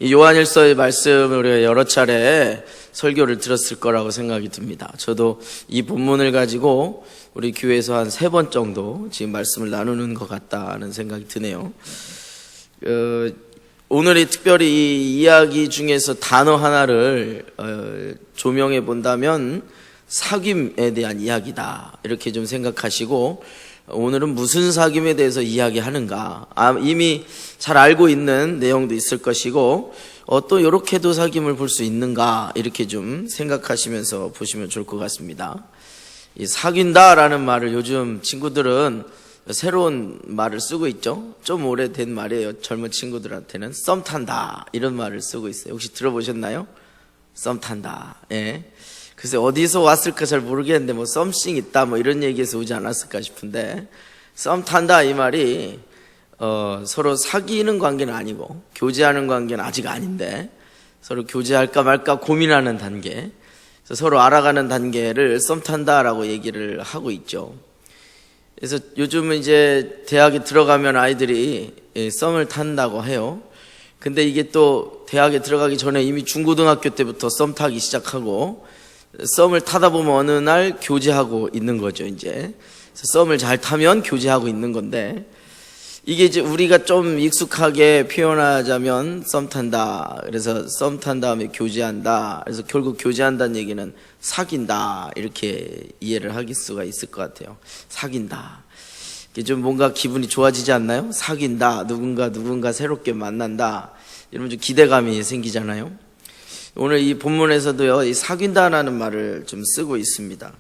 이 요한일서의 말씀을 여러 차례 설교를 들었을 거라고 생각이 듭니다. 저도 이 본문을 가지고 우리 교회에서 한 3번 정도 지금 말씀을 나누는 것 같다는 생각이 드네요. 오늘이 특별히 이 이야기 중에서 단어 하나를 조명해 본다면 사귐에 대한 이야기다, 이렇게 좀 생각하시고, 오늘은 무슨 사귐에 대해서 이야기하는가, 이미 잘 알고 있는 내용도 있을 것이고, 또 이렇게도 사귐을 볼 수 있는가, 이렇게 좀 생각하시면서 보시면 좋을 것 같습니다. 이 사귄다라는 말을 요즘 친구들은 새로운 말을 쓰고 있죠. 좀 오래된 말이에요. 젊은 친구들한테는 썸 탄다, 이런 말을 쓰고 있어요. 혹시 들어보셨나요? 썸 탄다. 예. 글쎄 어디서 왔을까 잘 모르겠는데 뭐 썸씽 있다 뭐 이런 얘기에서 오지 않았을까 싶은데, 썸 탄다 이 말이 서로 사귀는 관계는 아니고 교제하는 관계는 아직 아닌데, 서로 교제할까 말까 고민하는 단계, 서로 알아가는 단계를 썸 탄다라고 얘기를 하고 있죠. 그래서 요즘은 이제 대학에 들어가면 아이들이 썸을 탄다고 해요. 근데 이게 또 대학에 들어가기 전에 이미 중고등학교 때부터 썸 타기 시작하고, 썸을 타다 보면 어느 날 교제하고 있는 거죠, 이제. 썸을 잘 타면 교제하고 있는 건데, 이게 이제 우리가 좀 익숙하게 표현하자면 썸 탄다. 그래서 썸 탄 다음에 교제한다. 그래서 결국 교제한다는 얘기는 사귄다, 이렇게 이해를 할 수가 있을 것 같아요. 사귄다. 이게 좀 뭔가 기분이 좋아지지 않나요? 사귄다. 누군가 새롭게 만난다. 이러면 좀 기대감이 생기잖아요. 오늘 이 본문에서도요, 이 사귄다라는 말을 좀 쓰고 있습니다.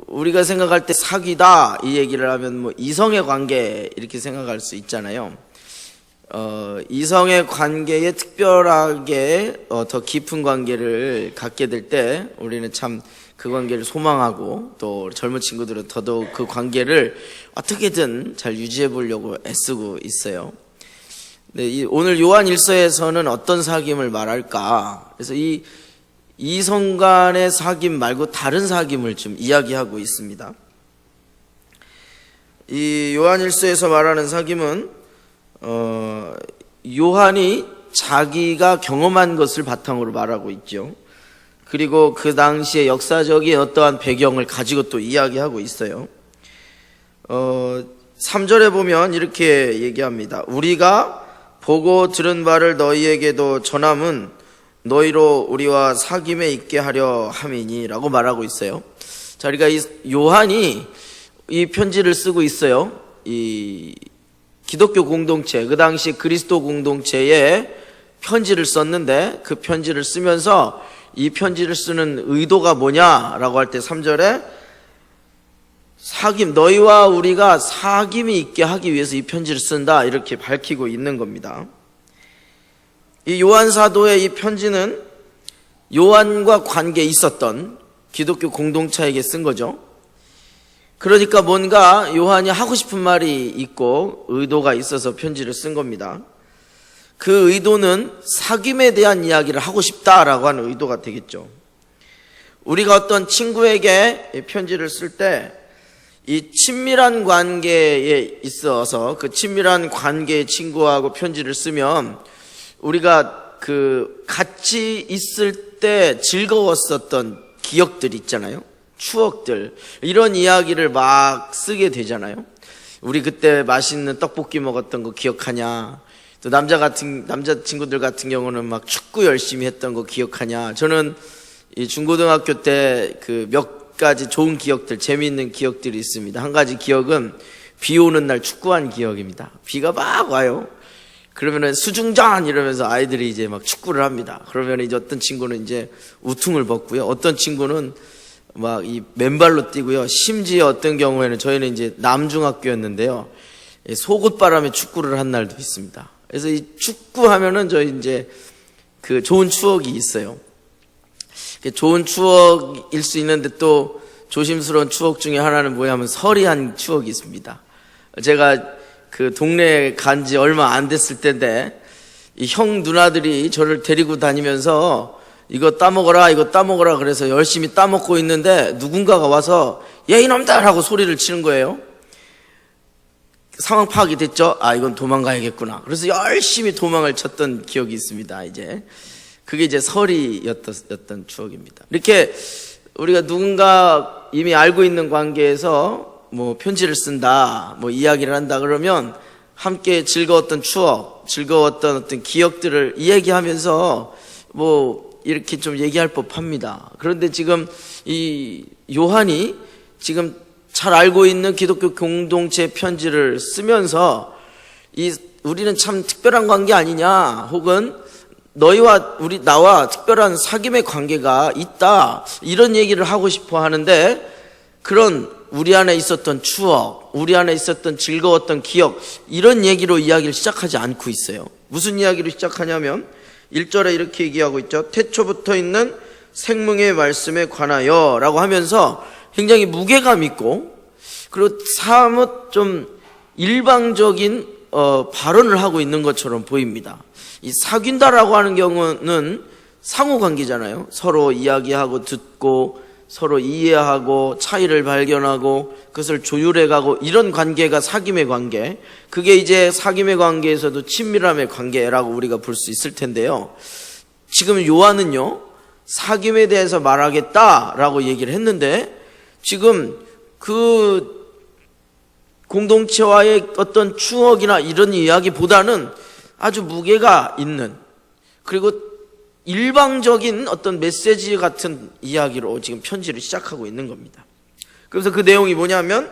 우리가 생각할 때 사귀다 이 얘기를 하면 뭐 이성의 관계 이렇게 생각할 수 있잖아요. 이성의 관계에 특별하게 더 깊은 관계를 갖게 될 때 우리는 참 그 관계를 소망하고, 또 젊은 친구들은 더더욱 그 관계를 어떻게든 잘 유지해 보려고 애쓰고 있어요. 네, 오늘 요한 1서에서는 어떤 사귐을 말할까? 그래서 이 이성 간의 사귐 말고 다른 사귐을 좀 이야기하고 있습니다. 이 요한 1서에서 말하는 사귐은 요한이 자기가 경험한 것을 바탕으로 말하고 있죠. 그리고 그 당시의 역사적인 어떠한 배경을 가지고 또 이야기하고 있어요. 3절에 보면 이렇게 얘기합니다. 우리가 보고 들은 바를 너희에게도 전함은 너희로 우리와 사귐에 있게 하려 함이니 라고 말하고 있어요. 자, 그러니까 이 요한이 이 편지를 쓰고 있어요. 이 기독교 공동체, 그 당시 그리스도 공동체에 편지를 썼는데, 그 편지를 쓰면서 이 편지를 쓰는 의도가 뭐냐라고 할 때 3절에 사귐, 너희와 우리가 사귐이 있게 하기 위해서 이 편지를 쓴다, 이렇게 밝히고 있는 겁니다. 이 요한 사도의 이 편지는 요한과 관계에 있었던 기독교 공동체에게 쓴 거죠. 그러니까 뭔가 요한이 하고 싶은 말이 있고 의도가 있어서 편지를 쓴 겁니다. 그 의도는 사귐에 대한 이야기를 하고 싶다라고 하는 의도가 되겠죠. 우리가 어떤 친구에게 편지를 쓸 때 이 친밀한 관계에 있어서 그 친밀한 관계의 친구하고 편지를 쓰면 우리가 그 같이 있을 때 즐거웠었던 기억들 있잖아요. 추억들, 이런 이야기를 막 쓰게 되잖아요. 우리 그때 맛있는 떡볶이 먹었던 거 기억하냐? 또 남자 친구들 같은 경우는 막 축구 열심히 했던 거 기억하냐? 저는 이 중고등학교 때 그 몇 가지 좋은 기억들, 재미있는 기억들이 있습니다. 한 가지 기억은 비 오는 날 축구한 기억입니다. 비가 막 와요. 그러면은 수중전 이러면서 아이들이 이제 막 축구를 합니다. 그러면 이제 어떤 친구는 이제 우퉁을 벗고요. 어떤 친구는 막 이 맨발로 뛰고요. 심지어 어떤 경우에는 저희는 이제 남중학교였는데요. 속옷바람에 축구를 한 날도 있습니다. 그래서 이 축구하면은 저희 이제 그 좋은 추억이 있어요. 좋은 추억일 수 있는데 또 조심스러운 추억 중에 하나는 뭐냐 하면 서리한 추억이 있습니다. 제가 그 동네에 간 지 얼마 안 됐을 때인데 이 형 누나들이 저를 데리고 다니면서 이거 따먹어라 이거 따먹어라 그래서 열심히 따먹고 있는데 누군가가 와서 야 이놈들 하고 소리를 치는 거예요. 상황 파악이 됐죠? 아, 이건 도망가야겠구나. 그래서 열심히 도망을 쳤던 기억이 있습니다. 그게 이제 설이었던 추억입니다. 이렇게 우리가 누군가 이미 알고 있는 관계에서 뭐 편지를 쓴다, 뭐 이야기를 한다 그러면 함께 즐거웠던 추억, 즐거웠던 어떤 기억들을 이야기하면서 뭐 이렇게 좀 얘기할 법합니다. 그런데 지금 이 요한이 지금 잘 알고 있는 기독교 공동체 편지를 쓰면서 우리는 참 특별한 관계 아니냐, 혹은 나와 특별한 사귐의 관계가 있다, 이런 얘기를 하고 싶어 하는데, 그런 우리 안에 있었던 추억, 우리 안에 있었던 즐거웠던 기억, 이런 얘기로 이야기를 시작하지 않고 있어요. 무슨 이야기로 시작하냐면 1절에 이렇게 얘기하고 있죠. 태초부터 있는 생명의 말씀에 관하여 라고 하면서 굉장히 무게감 있고, 그리고 사뭇 좀 일방적인 발언을 하고 있는 것처럼 보입니다. 이 사귄다라고 하는 경우는 상호관계잖아요. 서로 이야기하고 듣고 서로 이해하고 차이를 발견하고 그것을 조율해가고, 이런 관계가 사귐의 관계. 그게 이제 사귐의 관계에서도 친밀함의 관계라고 우리가 볼 수 있을 텐데요. 지금 요한은요, 사귐에 대해서 말하겠다라고 얘기를 했는데, 지금 그 공동체와의 어떤 추억이나 이런 이야기보다는 아주 무게가 있는, 그리고 일방적인 어떤 메시지 같은 이야기로 지금 편지를 시작하고 있는 겁니다. 그래서 그 내용이 뭐냐면,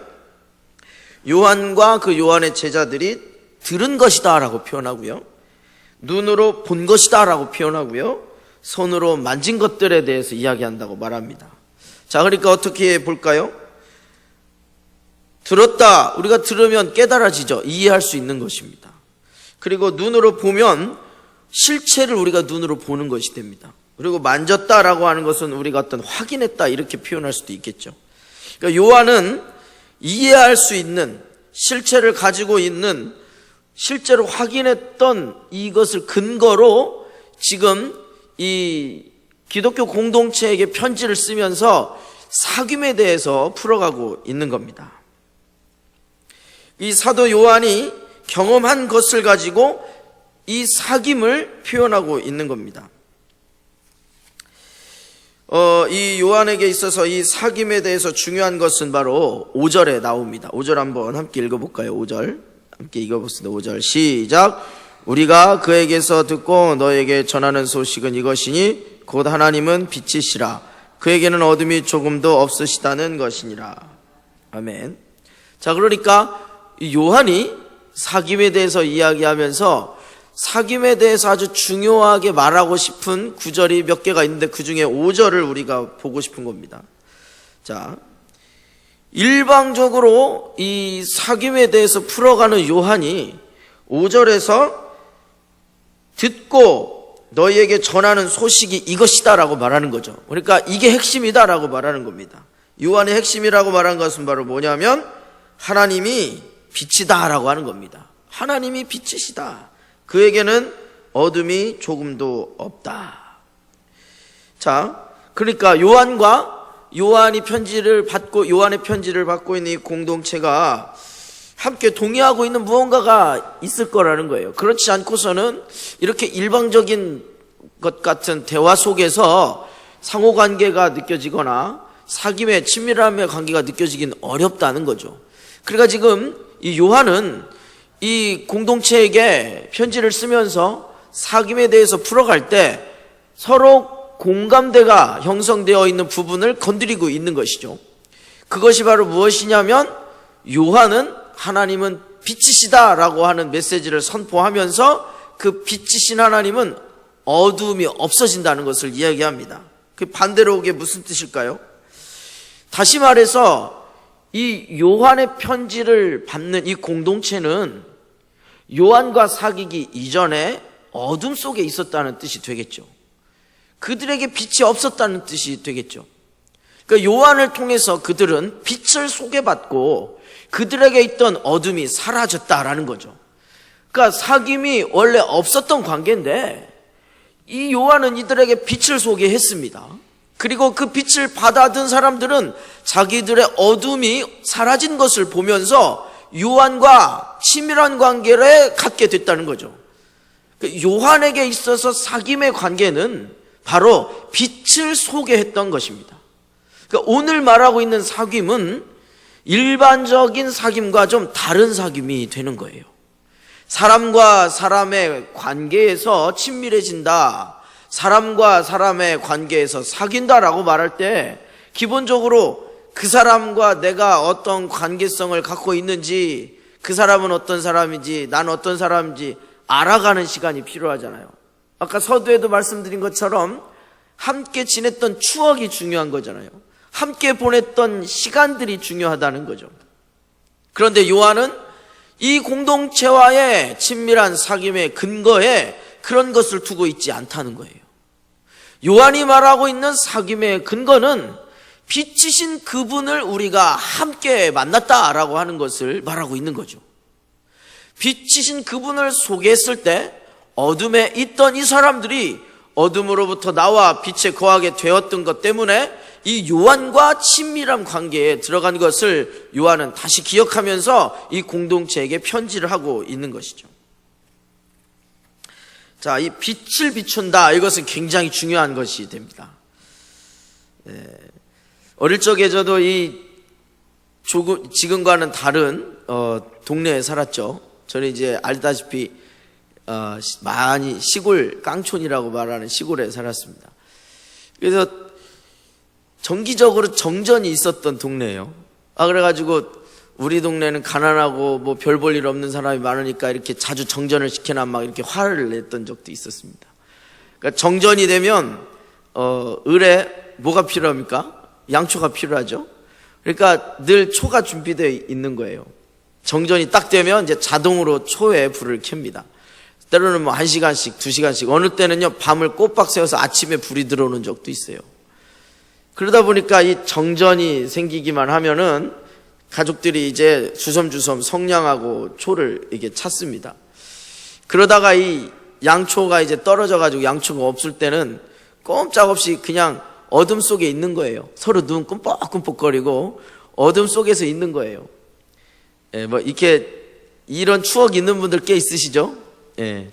요한과 그 요한의 제자들이 들은 것이다 라고 표현하고요, 눈으로 본 것이다 라고 표현하고요, 손으로 만진 것들에 대해서 이야기한다고 말합니다. 자, 그러니까 어떻게 볼까요? 들었다, 우리가 들으면 깨달아지죠. 이해할 수 있는 것입니다. 그리고 눈으로 보면 실체를 우리가 눈으로 보는 것이 됩니다. 그리고 만졌다라고 하는 것은 우리가 어떤 확인했다, 이렇게 표현할 수도 있겠죠. 그러니까 요한은 이해할 수 있는 실체를 가지고 있는, 실제로 확인했던 이것을 근거로 지금 이 기독교 공동체에게 편지를 쓰면서 사귐에 대해서 풀어가고 있는 겁니다. 이 사도 요한이 경험한 것을 가지고 이 사귐을 표현하고 있는 겁니다. 이 요한에게 있어서 이 사귐에 대해서 중요한 것은 바로 5절에 나옵니다. 5절 한번 함께 읽어볼까요? 5절 함께 읽어보겠습니다. 5절 시작. 우리가 그에게서 듣고 너에게 전하는 소식은 이것이니 곧 하나님은 빛이시라. 그에게는 어둠이 조금도 없으시다는 것이니라. 아멘. 자, 그러니까 이 요한이 사귐에 대해서 이야기하면서 사귐에 대해서 아주 중요하게 말하고 싶은 구절이 몇 개가 있는데, 그 중에 5절을 우리가 보고 싶은 겁니다. 자, 일방적으로 이 사귐에 대해서 풀어가는 요한이 5절에서 듣고 너희에게 전하는 소식이 이것이다 라고 말하는 거죠. 그러니까 이게 핵심이다 라고 말하는 겁니다. 요한의 핵심이라고 말한 것은 바로 뭐냐면 하나님이 빛이다 라고 하는 겁니다. 하나님이 빛이시다. 그에게는 어둠이 조금도 없다. 자, 그러니까 요한의 편지를 받고 있는 이 공동체가 함께 동의하고 있는 무언가가 있을 거라는 거예요. 그렇지 않고서는 이렇게 일방적인 것 같은 대화 속에서 상호관계가 느껴지거나 사귐의 친밀함의 관계가 느껴지긴 어렵다는 거죠. 그러니까 지금 이 요한은 이 공동체에게 편지를 쓰면서 사귐에 대해서 풀어갈 때 서로 공감대가 형성되어 있는 부분을 건드리고 있는 것이죠. 그것이 바로 무엇이냐면, 요한은 하나님은 빛이시다라고 하는 메시지를 선포하면서 그 빛이신 하나님은 어두움이 없어진다는 것을 이야기합니다. 그 반대로 그게 무슨 뜻일까요? 다시 말해서 이 요한의 편지를 받는 이 공동체는 요한과 사귀기 이전에 어둠 속에 있었다는 뜻이 되겠죠. 그들에게 빛이 없었다는 뜻이 되겠죠. 그러니까 요한을 통해서 그들은 빛을 소개받고 그들에게 있던 어둠이 사라졌다라는 거죠. 그러니까 사귐이 원래 없었던 관계인데 이 요한은 이들에게 빛을 소개했습니다. 그리고 그 빛을 받아든 사람들은 자기들의 어둠이 사라진 것을 보면서 요한과 친밀한 관계를 갖게 됐다는 거죠. 요한에게 있어서 사귐의 관계는 바로 빛을 소개했던 것입니다. 그러니까 오늘 말하고 있는 사귐은 일반적인 사귐과 좀 다른 사귐이 되는 거예요. 사람과 사람의 관계에서 친밀해진다, 사람과 사람의 관계에서 사귄다라고 말할 때 기본적으로 그 사람과 내가 어떤 관계성을 갖고 있는지, 그 사람은 어떤 사람인지, 난 어떤 사람인지 알아가는 시간이 필요하잖아요. 아까 서두에도 말씀드린 것처럼 함께 지냈던 추억이 중요한 거잖아요. 함께 보냈던 시간들이 중요하다는 거죠. 그런데 요한은 이 공동체와의 친밀한 사귐의 근거에 그런 것을 두고 있지 않다는 거예요. 요한이 말하고 있는 사귐의 근거는 빛이신 그분을 우리가 함께 만났다라고 하는 것을 말하고 있는 거죠. 빛이신 그분을 소개했을 때 어둠에 있던 이 사람들이 어둠으로부터 나와 빛에 거하게 되었던 것 때문에 이 요한과 친밀한 관계에 들어간 것을 요한은 다시 기억하면서 이 공동체에게 편지를 하고 있는 것이죠. 자, 이 빛을 비춘다, 이것은 굉장히 중요한 것이 됩니다. 어릴 적에 저도 지금과는 다른 동네에 살았죠. 저는 이제 알다시피 많이 시골 깡촌이라고 말하는 시골에 살았습니다. 그래서 정기적으로 정전이 있었던 동네예요. 그래가지고 우리 동네는 가난하고 뭐 별 볼 일 없는 사람이 많으니까 이렇게 자주 정전을 시켜놔 막 이렇게 화를 냈던 적도 있었습니다. 그러니까 정전이 되면 을에 뭐가 필요합니까? 양초가 필요하죠. 그러니까 늘 초가 준비되어 있는 거예요. 정전이 딱 되면 이제 자동으로 초에 불을 켭니다. 때로는 뭐 1시간씩, 2시간씩, 어느 때는요 밤을 꼬박 새워서 아침에 불이 들어오는 적도 있어요. 그러다 보니까 이 정전이 생기기만 하면은 가족들이 이제 주섬주섬 성냥하고 초를 이게 찾습니다. 그러다가 이 양초가 이제 떨어져가지고 양초가 없을 때는 꼼짝없이 그냥 어둠 속에 있는 거예요. 서로 눈 끔뻑끔뻑거리고 어둠 속에서 있는 거예요. 뭐 이렇게 이런 추억 있는 분들 꽤 있으시죠?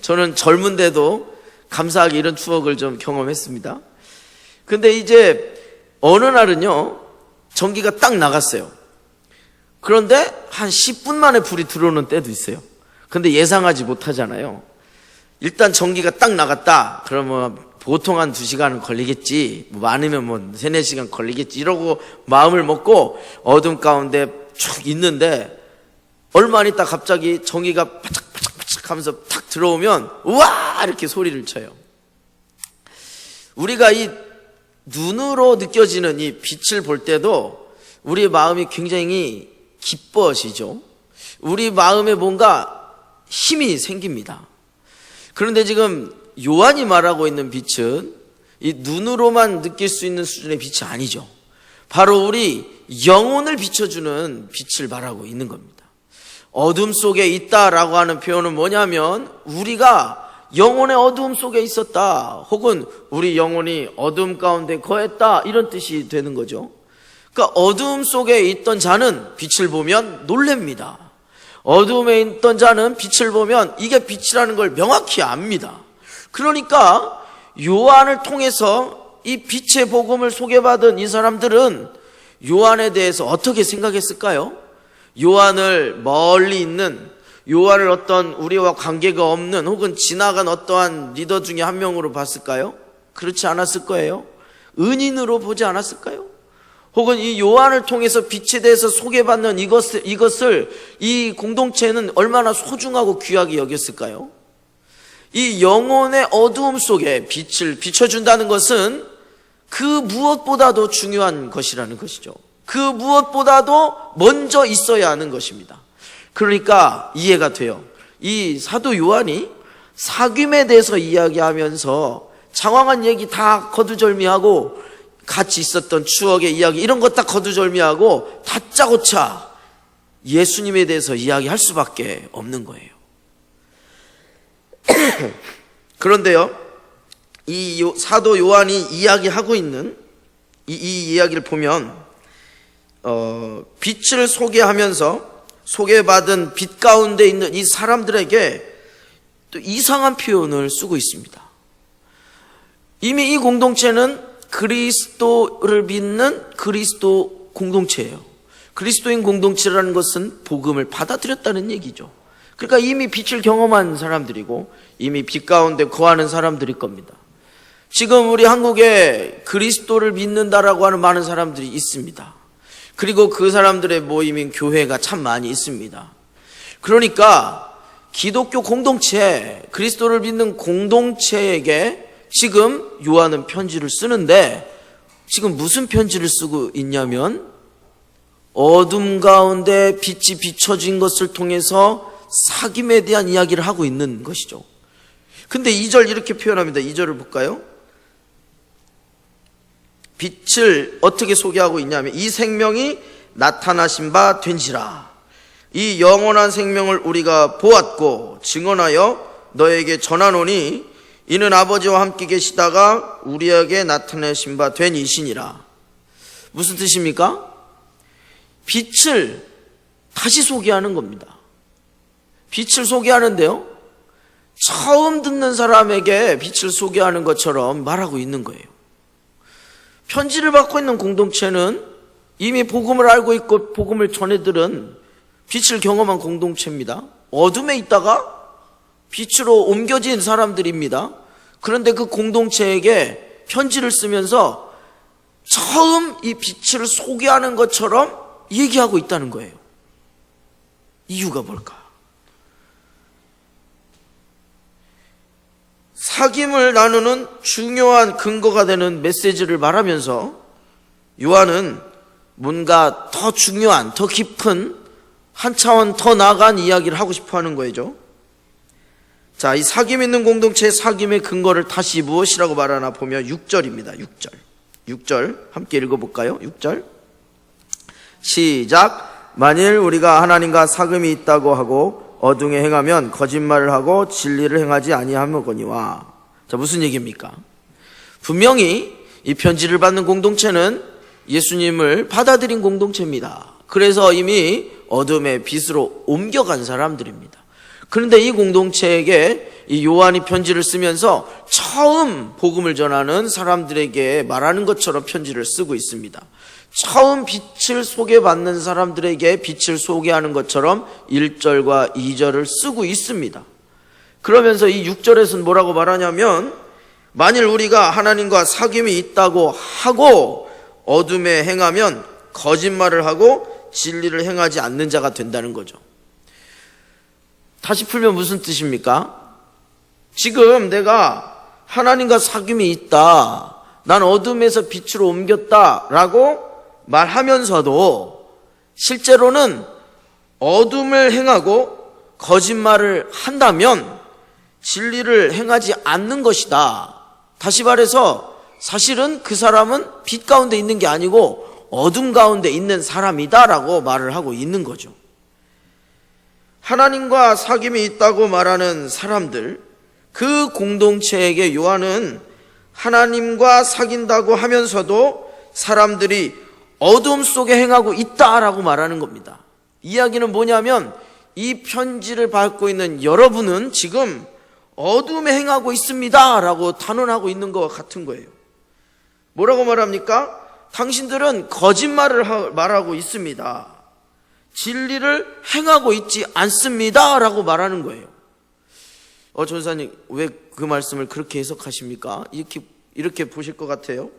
저는 젊은데도 감사하게 이런 추억을 좀 경험했습니다. 근데 이제 어느 날은요 전기가 딱 나갔어요. 그런데 한 10분 만에 불이 들어오는 때도 있어요. 근데 예상하지 못하잖아요. 일단 전기가 딱 나갔다 그러면 보통 한 2시간은 걸리겠지, 뭐 많으면 뭐 3-4시간 걸리겠지 이러고 마음을 먹고 어둠 가운데 쭉 있는데 얼마 안 있다 갑자기 전기가 바짝바짝바짝 하면서 탁 들어오면 우와 이렇게 소리를 쳐요. 우리가 이 눈으로 느껴지는 이 빛을 볼 때도 우리의 마음이 굉장히 기뻐지죠. 우리 마음에 뭔가 힘이 생깁니다. 그런데 지금 요한이 말하고 있는 빛은 이 눈으로만 느낄 수 있는 수준의 빛이 아니죠. 바로 우리 영혼을 비춰주는 빛을 말하고 있는 겁니다. 어둠 속에 있다라고 하는 표현은 뭐냐면 우리가 영혼의 어두움 속에 있었다, 혹은 우리 영혼이 어둠 가운데 거했다, 이런 뜻이 되는 거죠. 그러니까 어두움 속에 있던 자는 빛을 보면 놀랍니다. 어두움에 있던 자는 빛을 보면 이게 빛이라는 걸 명확히 압니다. 그러니까 요한을 통해서 이 빛의 복음을 소개받은 이 사람들은 요한에 대해서 어떻게 생각했을까요? 요한을 멀리 있는, 요한을 어떤 우리와 관계가 없는 혹은 지나간 어떠한 리더 중에 한 명으로 봤을까요? 그렇지 않았을 거예요. 은인으로 보지 않았을까요? 혹은 이 요한을 통해서 빛에 대해서 소개받는 이것을 이 공동체는 얼마나 소중하고 귀하게 여겼을까요? 이 영혼의 어두움 속에 빛을 비춰준다는 것은 그 무엇보다도 중요한 것이라는 것이죠. 그 무엇보다도 먼저 있어야 하는 것입니다. 그러니까 이해가 돼요. 이 사도 요한이 사귐에 대해서 이야기하면서 장황한 얘기 다 거두절미하고 같이 있었던 추억의 이야기 이런 것 다 거두절미하고 다짜고짜 예수님에 대해서 이야기할 수밖에 없는 거예요. 그런데요, 이 사도 요한이 이야기하고 있는 이 이야기를 보면 빛을 소개하면서 소개받은 빛 가운데 있는 이 사람들에게 또 이상한 표현을 쓰고 있습니다. 이미 이 공동체는 그리스도를 믿는 그리스도 공동체예요. 그리스도인 공동체라는 것은 복음을 받아들였다는 얘기죠. 그러니까 이미 빛을 경험한 사람들이고 이미 빛 가운데 거하는 사람들일 겁니다. 지금 우리 한국에 그리스도를 믿는다라고 하는 많은 사람들이 있습니다. 그리고 그 사람들의 모임인 교회가 참 많이 있습니다. 그러니까 기독교 공동체, 그리스도를 믿는 공동체에게 지금 요한은 편지를 쓰는데 지금 무슨 편지를 쓰고 있냐면 어둠 가운데 빛이 비춰진 것을 통해서 사귐에 대한 이야기를 하고 있는 것이죠. 근데 2절 이렇게 표현합니다. 2절을 볼까요? 빛을 어떻게 소개하고 있냐면 이 생명이 나타나신 바 된지라. 이 영원한 생명을 우리가 보았고 증언하여 너에게 전하노니 이는 아버지와 함께 계시다가 우리에게 나타내신 바 된 이시니라. 무슨 뜻입니까? 빛을 다시 소개하는 겁니다. 빛을 소개하는데요, 처음 듣는 사람에게 빛을 소개하는 것처럼 말하고 있는 거예요. 편지를 받고 있는 공동체는 이미 복음을 알고 있고 복음을 전해들은 빛을 경험한 공동체입니다. 어둠에 있다가 빛으로 옮겨진 사람들입니다. 그런데 그 공동체에게 편지를 쓰면서 처음 이 빛을 소개하는 것처럼 얘기하고 있다는 거예요. 이유가 뭘까? 사귐을 나누는 중요한 근거가 되는 메시지를 말하면서 요한은 뭔가 더 중요한, 더 깊은, 한 차원 더 나아간 이야기를 하고 싶어 하는 거죠. 자, 이 사귐 있는 공동체의 사귐의 근거를 다시 무엇이라고 말하나 보면 6절입니다. 6절 함께 읽어볼까요? 6절 시작. 만일 우리가 하나님과 사귐이 있다고 하고 어둠에 행하면 거짓말을 하고 진리를 행하지 아니하거니와. 자, 무슨 얘기입니까? 분명히 이 편지를 받는 공동체는 예수님을 받아들인 공동체입니다. 그래서 이미 어둠의 빛으로 옮겨간 사람들입니다. 그런데 이 공동체에게 이 요한이 편지를 쓰면서 처음 복음을 전하는 사람들에게 말하는 것처럼 편지를 쓰고 있습니다. 처음 빛을 소개받는 사람들에게 빛을 소개하는 것처럼 1절과 2절을 쓰고 있습니다. 그러면서 이 6절에서는 뭐라고 말하냐면 만일 우리가 하나님과 사귐이 있다고 하고 어둠에 행하면 거짓말을 하고 진리를 행하지 않는 자가 된다는 거죠. 다시 풀면 무슨 뜻입니까? 지금 내가 하나님과 사귐이 있다, 난 어둠에서 빛으로 옮겼다라고 말하면서도 실제로는 어둠을 행하고 거짓말을 한다면 진리를 행하지 않는 것이다. 다시 말해서 사실은 그 사람은 빛 가운데 있는 게 아니고 어둠 가운데 있는 사람이다라고 말을 하고 있는 거죠. 하나님과 사귐이 있다고 말하는 사람들, 그 공동체에게 요한은 하나님과 사귄다고 하면서도 사람들이 어둠 속에 행하고 있다라고 말하는 겁니다. 이야기는 뭐냐면 이 편지를 받고 있는 여러분은 지금 어둠에 행하고 있습니다 라고 단언하고 있는 것 같은 거예요. 뭐라고 말합니까? 당신들은 거짓말을 말하고 있습니다. 진리를 행하고 있지 않습니다 라고 말하는 거예요. 전사님, 왜 그 말씀을 그렇게 해석하십니까? 이렇게 보실 것 같아요.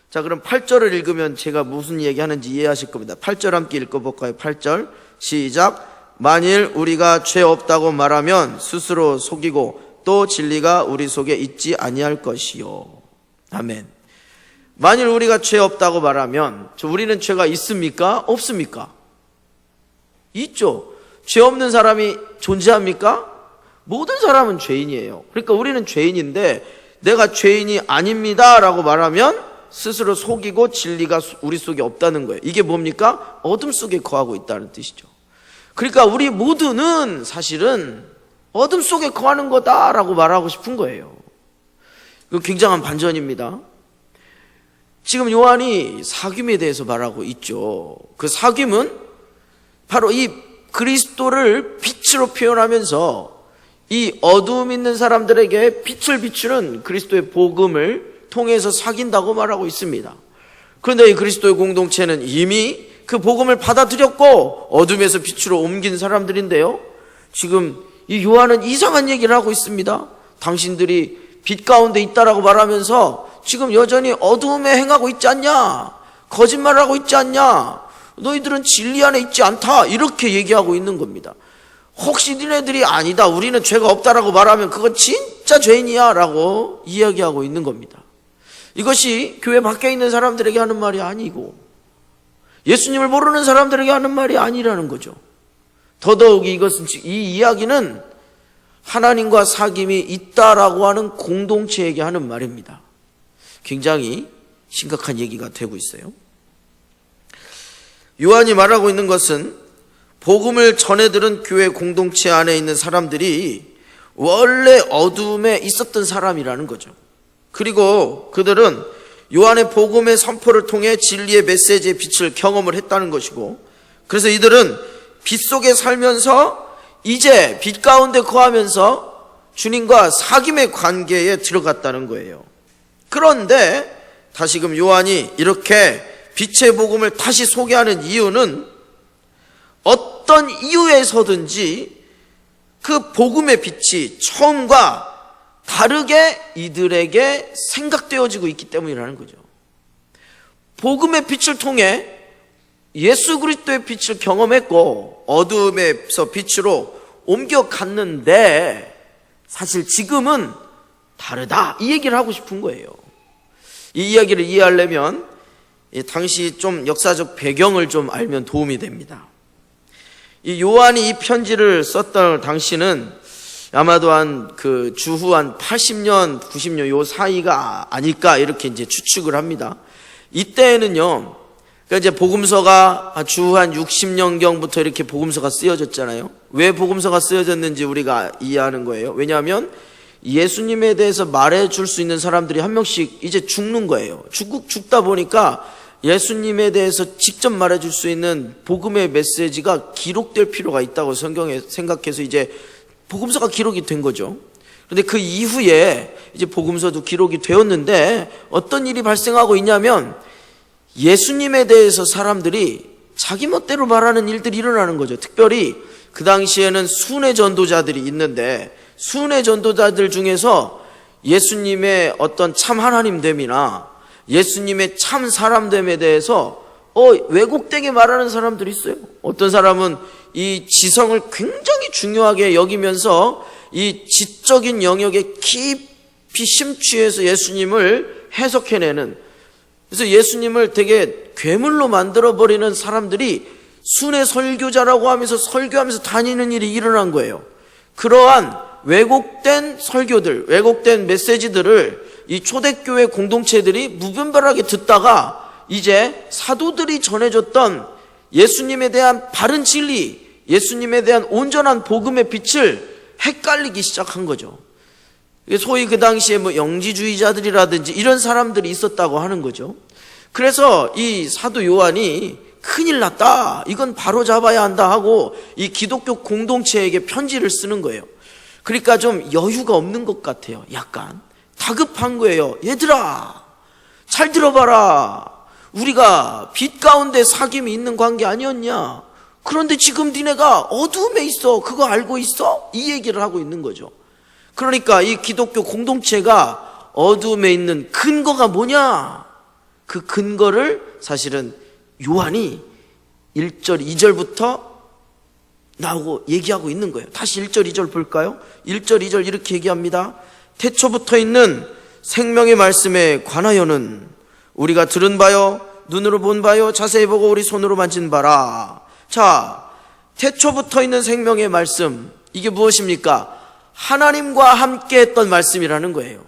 자, 그럼 8절을 읽으면 제가 무슨 얘기하는지 이해하실 겁니다. 8절 함께 읽어볼까요? 8절 시작. 만일 우리가 죄 없다고 말하면 스스로 속이고 또 진리가 우리 속에 있지 아니할 것이요. 아멘. 만일 우리가 죄 없다고 말하면 우리는 죄가 있습니까? 없습니까? 있죠. 죄 없는 사람이 존재합니까? 모든 사람은 죄인이에요. 그러니까 우리는 죄인인데 내가 죄인이 아닙니다 라고 말하면 스스로 속이고 진리가 우리 속에 없다는 거예요. 이게 뭡니까? 어둠 속에 거하고 있다는 뜻이죠. 그러니까 우리 모두는 사실은 어둠 속에 거하는 거다라고 말하고 싶은 거예요. 이거 굉장한 반전입니다. 지금 요한이 사귐에 대해서 말하고 있죠. 그 사귐은 바로 이 그리스도를 빛으로 표현하면서 이 어두움 있는 사람들에게 빛을 비추는 그리스도의 복음을 통해서 사귄다고 말하고 있습니다. 그런데 이 그리스도의 공동체는 이미 그 복음을 받아들였고 어둠에서 빛으로 옮긴 사람들인데요, 지금 이 요한은 이상한 얘기를 하고 있습니다. 당신들이 빛 가운데 있다라고 말하면서 지금 여전히 어두움에 행하고 있지 않냐, 거짓말을 하고 있지 않냐, 너희들은 진리 안에 있지 않다, 이렇게 얘기하고 있는 겁니다. 혹시 니네들이 아니다, 우리는 죄가 없다라고 말하면 그건 진짜 죄인이야 라고 이야기하고 있는 겁니다. 이것이 교회 밖에 있는 사람들에게 하는 말이 아니고 예수님을 모르는 사람들에게 하는 말이 아니라는 거죠. 더더욱이 이 이야기는 하나님과 사귐이 있다라고 하는 공동체에게 하는 말입니다. 굉장히 심각한 얘기가 되고 있어요. 요한이 말하고 있는 것은 복음을 전해 들은 교회 공동체 안에 있는 사람들이 원래 어둠에 있었던 사람이라는 거죠. 그리고 그들은 요한의 복음의 선포를 통해 진리의 메시지의 빛을 경험을 했다는 것이고, 그래서 이들은 빛 속에 살면서 이제 빛 가운데 거하면서 주님과 사귐의 관계에 들어갔다는 거예요. 그런데 다시금 요한이 이렇게 빛의 복음을 다시 소개하는 이유는 어떤 이유에서든지 그 복음의 빛이 처음과 다르게 이들에게 생각되어지고 있기 때문이라는 거죠. 복음의 빛을 통해 예수 그리스도의 빛을 경험했고 어두움에서 빛으로 옮겨갔는데 사실 지금은 다르다, 이 얘기를 하고 싶은 거예요. 이 이야기를 이해하려면 당시 좀 역사적 배경을 좀 알면 도움이 됩니다. 이 요한이 이 편지를 썼던 당시는 아마도 주후 한 80년, 90년 요 사이가 아닐까 이렇게 이제 추측을 합니다. 이때에는요, 그러니까 이제 복음서가 주후 한 60년경부터 이렇게 복음서가 쓰여졌잖아요. 왜 복음서가 쓰여졌는지 우리가 이해하는 거예요. 왜냐하면 예수님에 대해서 말해줄 수 있는 사람들이 한 명씩 이제 죽는 거예요. 죽다 보니까 예수님에 대해서 직접 말해줄 수 있는 복음의 메시지가 기록될 필요가 있다고 성경에 생각해서 이제 복음서가 기록이 된 거죠. 그런데 그 이후에 이제 복음서도 기록이 되었는데 어떤 일이 발생하고 있냐면 예수님에 대해서 사람들이 자기 멋대로 말하는 일들이 일어나는 거죠. 특별히 그 당시에는 순회 전도자들이 있는데 순회 전도자들 중에서 예수님의 어떤 참 하나님됨이나 예수님의 참 사람됨에 대해서 왜곡되게 말하는 사람들이 있어요. 어떤 사람은 이 지성을 굉장히 중요하게 여기면서 이 지적인 영역에 깊이 심취해서 예수님을 해석해내는, 그래서 예수님을 되게 괴물로 만들어버리는 사람들이 순회 설교자라고 하면서 설교하면서 다니는 일이 일어난 거예요. 그러한 왜곡된 설교들, 왜곡된 메시지들을 이 초대교회 공동체들이 무분별하게 듣다가 이제 사도들이 전해줬던 예수님에 대한 바른 진리, 예수님에 대한 온전한 복음의 빛을 헷갈리기 시작한 거죠. 소위 그 당시에 영지주의자들이라든지 이런 사람들이 있었다고 하는 거죠. 그래서 이 사도 요한이 큰일 났다, 이건 바로 잡아야 한다 하고 이 기독교 공동체에게 편지를 쓰는 거예요. 그러니까 좀 여유가 없는 것 같아요. 약간 다급한 거예요. 얘들아, 잘 들어봐라. 우리가 빛 가운데 사귐이 있는 관계 아니었냐? 그런데 지금 니네가 어두움에 있어. 그거 알고 있어? 이 얘기를 하고 있는 거죠. 그러니까 이 기독교 공동체가 어두움에 있는 근거가 뭐냐? 그 근거를 사실은 요한이 1절, 2절부터 나오고 얘기하고 있는 거예요. 다시 1절, 2절 볼까요? 1절, 2절 이렇게 얘기합니다. 태초부터 있는 생명의 말씀에 관하여는 우리가 들은 바요, 눈으로 본 바요, 자세히 보고 우리 손으로 만진 바라. 자, 태초부터 있는 생명의 말씀, 이게 무엇입니까? 하나님과 함께 했던 말씀이라는 거예요.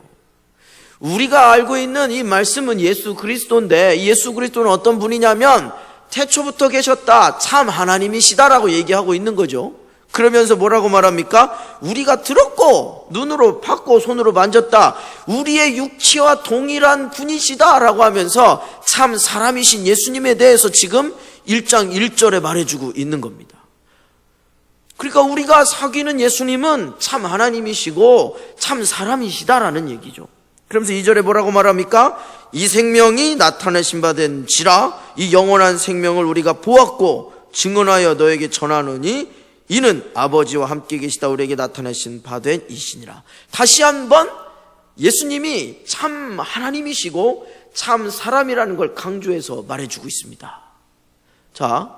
우리가 알고 있는 이 말씀은 예수 그리스도인데, 이 예수 그리스도는 어떤 분이냐면 태초부터 계셨다, 참 하나님이시다라고 얘기하고 있는 거죠. 그러면서 뭐라고 말합니까? 우리가 들었고 눈으로 봤고 손으로 만졌다, 우리의 육체와 동일한 분이시다라고 하면서 참 사람이신 예수님에 대해서 지금 1장 1절에 말해주고 있는 겁니다. 그러니까 우리가 사귀는 예수님은 참 하나님이시고 참 사람이시다라는 얘기죠. 그러면서 2절에 뭐라고 말합니까? 이 생명이 나타내신 바 된지라 이 영원한 생명을 우리가 보았고 증언하여 너에게 전하노니 이는 아버지와 함께 계시다 우리에게 나타내신 바 된 이시니라. 다시 한번 예수님이 참 하나님이시고 참 사람이라는 걸 강조해서 말해주고 있습니다. 자,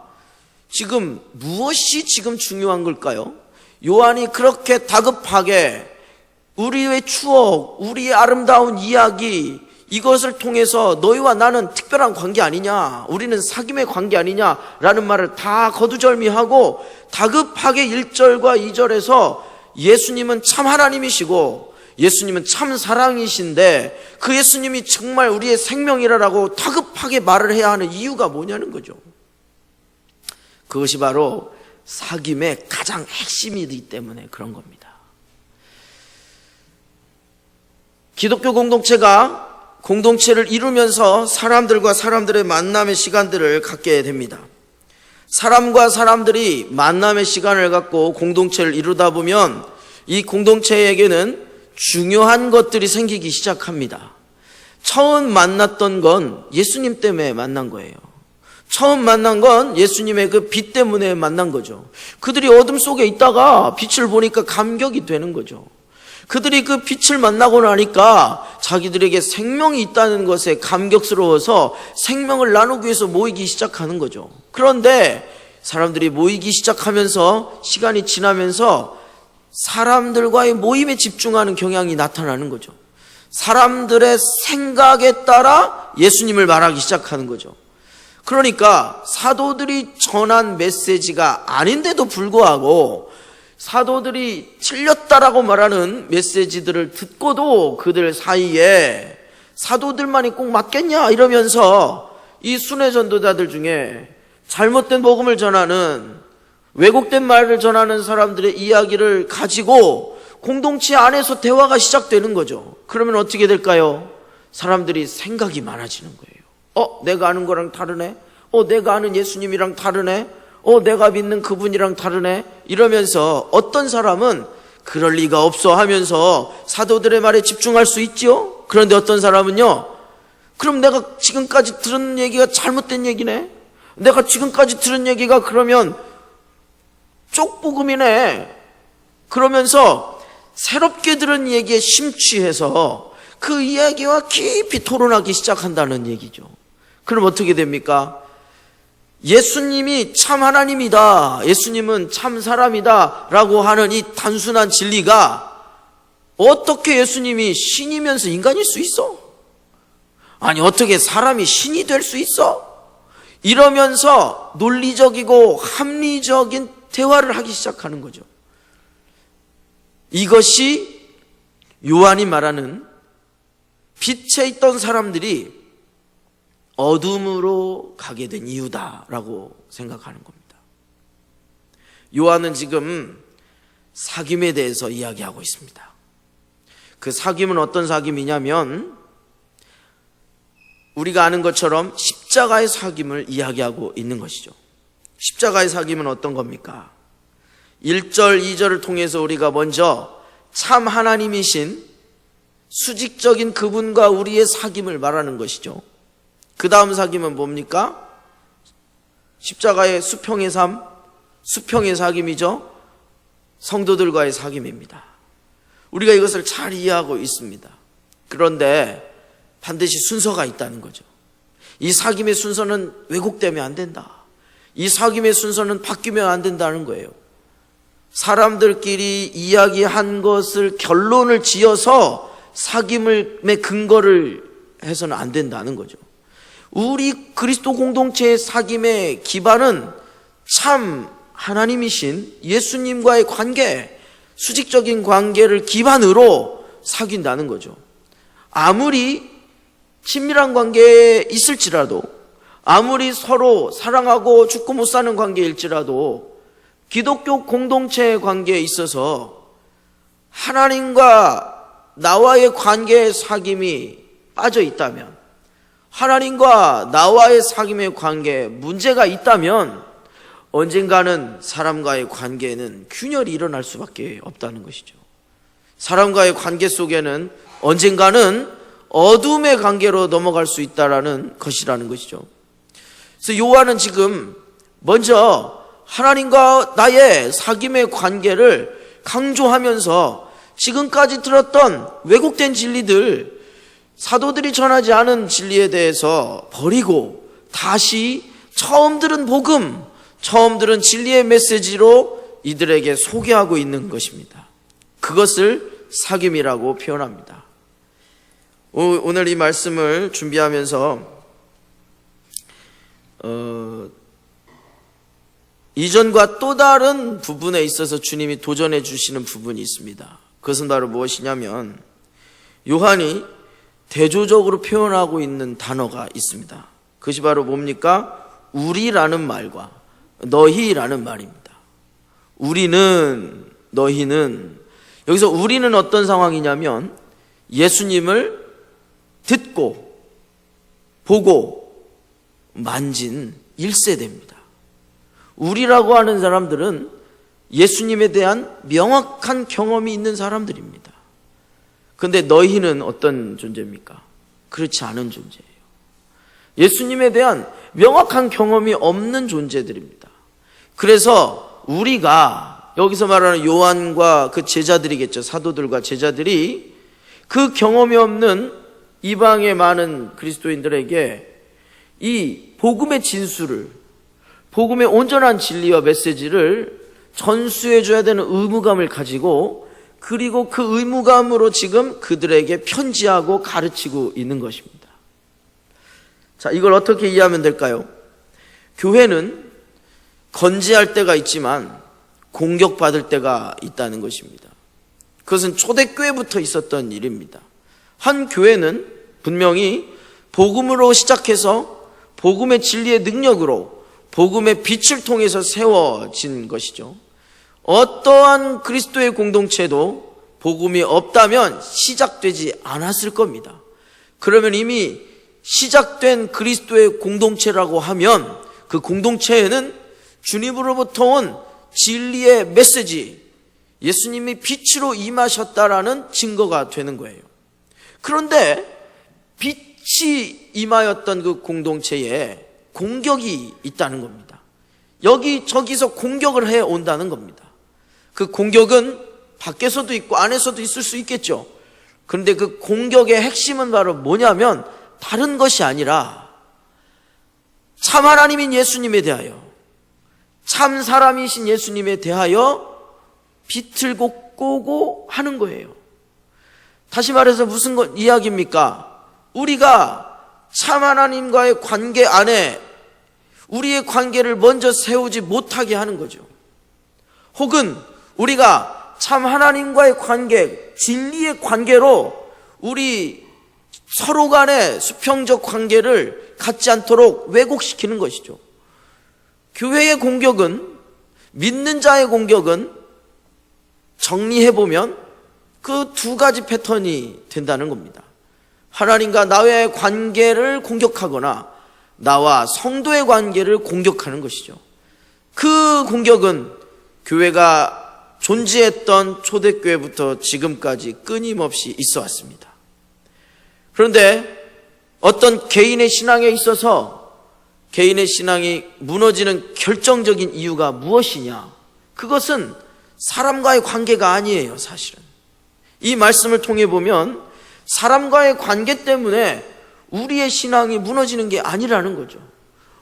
지금 무엇이 지금 중요한 걸까요? 요한이 그렇게 다급하게 우리의 추억, 우리의 아름다운 이야기, 이것을 통해서 너희와 나는 특별한 관계 아니냐, 우리는 사귐의 관계 아니냐라는 말을 다 거두절미하고 다급하게 1절과 2절에서 예수님은 참 하나님이시고 예수님은 참 사랑이신데 그 예수님이 정말 우리의 생명이라고 다급하게 말을 해야 하는 이유가 뭐냐는 거죠. 그것이 바로 사귐의 가장 핵심이기 때문에 그런 겁니다. 기독교 공동체가 공동체를 이루면서 사람들과 사람들의 만남의 시간들을 갖게 됩니다. 사람과 사람들이 만남의 시간을 갖고 공동체를 이루다 보면 이 공동체에게는 중요한 것들이 생기기 시작합니다. 처음 만났던 건 예수님 때문에 만난 거예요. 처음 만난 건 예수님의 그 빛 때문에 만난 거죠. 그들이 어둠 속에 있다가 빛을 보니까 감격이 되는 거죠. 그들이 그 빛을 만나고 나니까 자기들에게 생명이 있다는 것에 감격스러워서 생명을 나누기 위해서 모이기 시작하는 거죠. 그런데 사람들이 모이기 시작하면서 시간이 지나면서 사람들과의 모임에 집중하는 경향이 나타나는 거죠. 사람들의 생각에 따라 예수님을 말하기 시작하는 거죠. 그러니까 사도들이 전한 메시지가 아닌데도 불구하고 사도들이 틀렸다라고 말하는 메시지들을 듣고도 그들 사이에 사도들만이 꼭 맞겠냐 이러면서 이 순회 전도자들 중에 잘못된 복음을 전하는 왜곡된 말을 전하는 사람들의 이야기를 가지고 공동체 안에서 대화가 시작되는 거죠. 그러면 어떻게 될까요? 사람들이 생각이 많아지는 거예요. 내가 아는 거랑 다르네? 내가 아는 예수님이랑 다르네? 내가 믿는 그분이랑 다르네? 이러면서 어떤 사람은 그럴 리가 없어 하면서 사도들의 말에 집중할 수 있죠? 그런데 어떤 사람은요, 그럼 내가 지금까지 들은 얘기가 잘못된 얘기네? 내가 지금까지 들은 얘기가 그러면 쪽복음이네? 그러면서 새롭게 들은 얘기에 심취해서 그 이야기와 깊이 토론하기 시작한다는 얘기죠. 그럼 어떻게 됩니까? 예수님이 참 하나님이다, 예수님은 참 사람이다 라고 하는 이 단순한 진리가 어떻게 예수님이 신이면서 인간일 수 있어? 아니 어떻게 사람이 신이 될 수 있어? 이러면서 논리적이고 합리적인 대화를 하기 시작하는 거죠. 이것이 요한이 말하는 빛에 있던 사람들이 어둠으로 가게 된 이유다라고 생각하는 겁니다. 요한은 지금 사귐에 대해서 이야기하고 있습니다. 그 사귐은 어떤 사귐이냐면 우리가 아는 것처럼 십자가의 사귐을 이야기하고 있는 것이죠. 십자가의 사귐은 어떤 겁니까? 1절, 2절을 통해서 우리가 먼저 참 하나님이신 수직적인 그분과 우리의 사귐을 말하는 것이죠. 그 다음 사귐은 뭡니까? 십자가의 수평의 삶, 수평의 사귐이죠. 성도들과의 사귐입니다. 우리가 이것을 잘 이해하고 있습니다. 그런데 반드시 순서가 있다는 거죠. 이 사귐의 순서는 왜곡되면 안 된다. 이 사귐의 순서는 바뀌면 안 된다는 거예요. 사람들끼리 이야기한 것을 결론을 지어서 사귐의 근거를 해서는 안 된다는 거죠. 우리 그리스도 공동체의 사귐의 기반은 참 하나님이신 예수님과의 관계, 수직적인 관계를 기반으로 사귄다는 거죠. 아무리 친밀한 관계에 있을지라도, 아무리 서로 사랑하고 죽고 못 사는 관계일지라도 기독교 공동체의 관계에 있어서 하나님과 나와의 관계의 사귐이 빠져 있다면, 하나님과 나와의 사귐의 관계에 문제가 있다면 언젠가는 사람과의 관계에는 균열이 일어날 수밖에 없다는 것이죠. 사람과의 관계 속에는 언젠가는 어둠의 관계로 넘어갈 수 있다라는 것이라는 것이죠. 그래서 요한은 지금 먼저 하나님과 나의 사귐의 관계를 강조하면서 지금까지 들었던 왜곡된 진리들, 사도들이 전하지 않은 진리에 대해서 버리고 다시 처음 들은 복음, 처음 들은 진리의 메시지로 이들에게 소개하고 있는 것입니다. 그것을 사귐이라고 표현합니다. 오늘 이 말씀을 준비하면서 이전과 또 다른 부분에 있어서 주님이 도전해 주시는 부분이 있습니다. 그것은 바로 무엇이냐면 요한이 대조적으로 표현하고 있는 단어가 있습니다. 그것이 바로 뭡니까? 우리라는 말과 너희라는 말입니다. 우리는, 너희는, 여기서 우리는 어떤 상황이냐면 예수님을 듣고 보고 만진 1세대입니다. 우리라고 하는 사람들은 예수님에 대한 명확한 경험이 있는 사람들입니다. 그런데 너희는 어떤 존재입니까? 그렇지 않은 존재예요. 예수님에 대한 명확한 경험이 없는 존재들입니다. 그래서 우리가 여기서 말하는 요한과 그 제자들이겠죠. 사도들과 제자들이 그 경험이 없는 이방의 많은 그리스도인들에게 이 복음의 진수를, 복음의 온전한 진리와 메시지를 전수해 줘야 되는 의무감을 가지고, 그리고 그 의무감으로 지금 그들에게 편지하고 가르치고 있는 것입니다. 자, 이걸 어떻게 이해하면 될까요? 교회는 건재할 때가 있지만 공격받을 때가 있다는 것입니다. 그것은 초대교회부터 있었던 일입니다. 한 교회는 분명히 복음으로 시작해서 복음의 진리의 능력으로 복음의 빛을 통해서 세워진 것이죠. 어떠한 그리스도의 공동체도 복음이 없다면 시작되지 않았을 겁니다. 그러면 이미 시작된 그리스도의 공동체라고 하면 그 공동체에는 주님으로부터 온 진리의 메시지, 예수님이 빛으로 임하셨다라는 증거가 되는 거예요. 그런데 빛이 임하였던 그 공동체에 공격이 있다는 겁니다. 여기저기서 공격을 해온다는 겁니다. 그 공격은 밖에서도 있고 안에서도 있을 수 있겠죠. 그런데 그 공격의 핵심은 바로 뭐냐면 다른 것이 아니라 참 하나님인 예수님에 대하여, 참 사람이신 예수님에 대하여 빛을 꽂고 하는 거예요. 다시 말해서 무슨 이야기입니까? 우리가 참 하나님과의 관계 안에 우리의 관계를 먼저 세우지 못하게 하는 거죠. 혹은 우리가 참 하나님과의 관계, 진리의 관계로 우리 서로 간의 수평적 관계를 갖지 않도록 왜곡시키는 것이죠. 교회의 공격은, 믿는 자의 공격은 정리해보면 그 두 가지 패턴이 된다는 겁니다. 하나님과 나의 관계를 공격하거나 나와 성도의 관계를 공격하는 것이죠. 그 공격은 교회가 존재했던 초대교회부터 지금까지 끊임없이 있어 왔습니다. 그런데 어떤 개인의 신앙에 있어서 개인의 신앙이 무너지는 결정적인 이유가 무엇이냐? 그것은 사람과의 관계가 아니에요, 사실은. 이 말씀을 통해 보면 사람과의 관계 때문에 우리의 신앙이 무너지는 게 아니라는 거죠.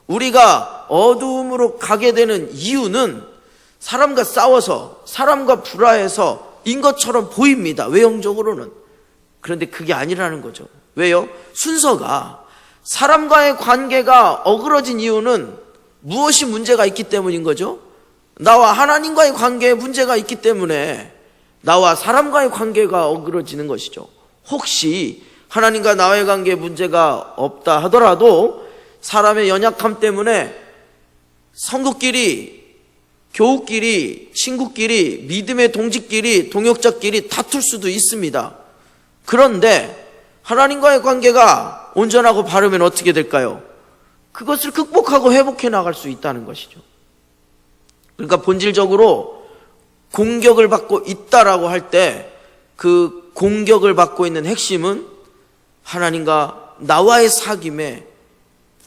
우리가 어두움으로 가게 되는 이유는 사람과 싸워서, 사람과 불화해서 인 것처럼 보입니다, 외형적으로는. 그런데 그게 아니라는 거죠. 왜요? 순서가 사람과의 관계가 어그러진 이유는 무엇이 문제가 있기 때문인 거죠? 나와 하나님과의 관계에 문제가 있기 때문에 나와 사람과의 관계가 어그러지는 것이죠. 혹시 하나님과 나의 관계에 문제가 없다 하더라도 사람의 연약함 때문에 성도끼리, 교우끼리, 친구끼리, 믿음의 동지끼리, 동역자끼리 다툴 수도 있습니다. 그런데 하나님과의 관계가 온전하고 바르면 어떻게 될까요? 그것을 극복하고 회복해 나갈 수 있다는 것이죠. 그러니까 본질적으로 공격을 받고 있다라고 할 때 그 공격을 받고 있는 핵심은 하나님과 나와의 사귐에